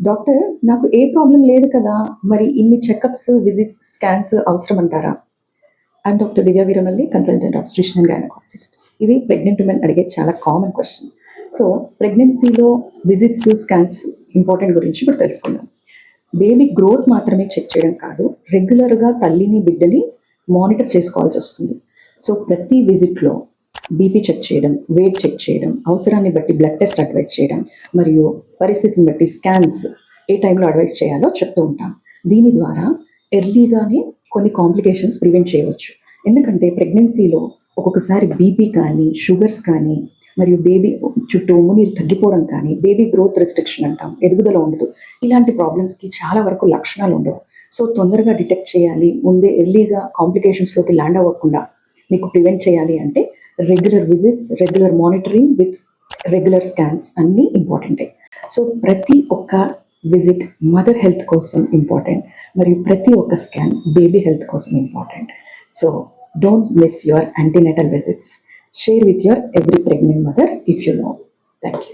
Doctor, నాకు ఏ problem లేదు కదా, మరి ఇన్ని చెకప్స్, విజిట్, స్కాన్స్ అవసరం అంటారా? I'm doctor Divya Veeramalli, consultant obstetrician and gynaecologist. ఇది ప్రెగ్నెంట్ ఉమెన్ అడిగే చాలా కామన్ క్వశ్చన్. సో ప్రెగ్నెన్సీలో విజిట్స్, స్కాన్స్ ఇంపార్టెంట్ గురించి ఇప్పుడు తెలుసుకుందాం. బేబీ గ్రోత్ మాత్రమే చెక్ చేయడం కాదు, రెగ్యులర్గా తల్లిని, బిడ్డని మానిటర్ చేసుకోవాల్సి వస్తుంది. సో ప్రతి విజిట్లో బీపీ చెక్ చేయడం, వెయిట్ చెక్ చేయడం, అవసరాన్ని బట్టి బ్లడ్ టెస్ట్ అడ్వైస్ చేయడం, మరియు పరిస్థితిని బట్టి స్కాన్స్ ఏ టైంలో అడ్వైస్ చేయాలో చెప్తూ ఉంటాం. దీని ద్వారా ఎర్లీగానే కొన్ని కాంప్లికేషన్స్ ప్రివెంట్ చేయవచ్చు. ఎందుకంటే ప్రెగ్నెన్సీలో ఒక్కొక్కసారి బీపీ కానీ, షుగర్స్ కానీ, మరియు బేబీ చుట్టూ ఉమ్మునీరు తగ్గిపోవడం కానీ, బేబీ గ్రోత్ రెస్ట్రిక్షన్ అంటాం, ఎదుగుదల ఉండదు. ఇలాంటి ప్రాబ్లమ్స్కి చాలా వరకు లక్షణాలు ఉండవు. సో తొందరగా డిటెక్ట్ చేయాలి, ముందే ఎర్లీగా కాంప్లికేషన్స్లోకి ల్యాండ్ అవ్వకుండా మీకు ప్రివెంట్ చేయాలి అంటే regular visits, regular monitoring with regular scans అన్నీ ఇంపార్టెంటే. సో ప్రతి ఒక్క విజిట్ మదర్ హెల్త్ కోసం ఇంపార్టెంట్, మరియు ప్రతి ఒక్క స్కాన్ బేబీ హెల్త్ కోసం important. So don't miss your antenatal visits. Share with your every pregnant mother if you know. Thank you.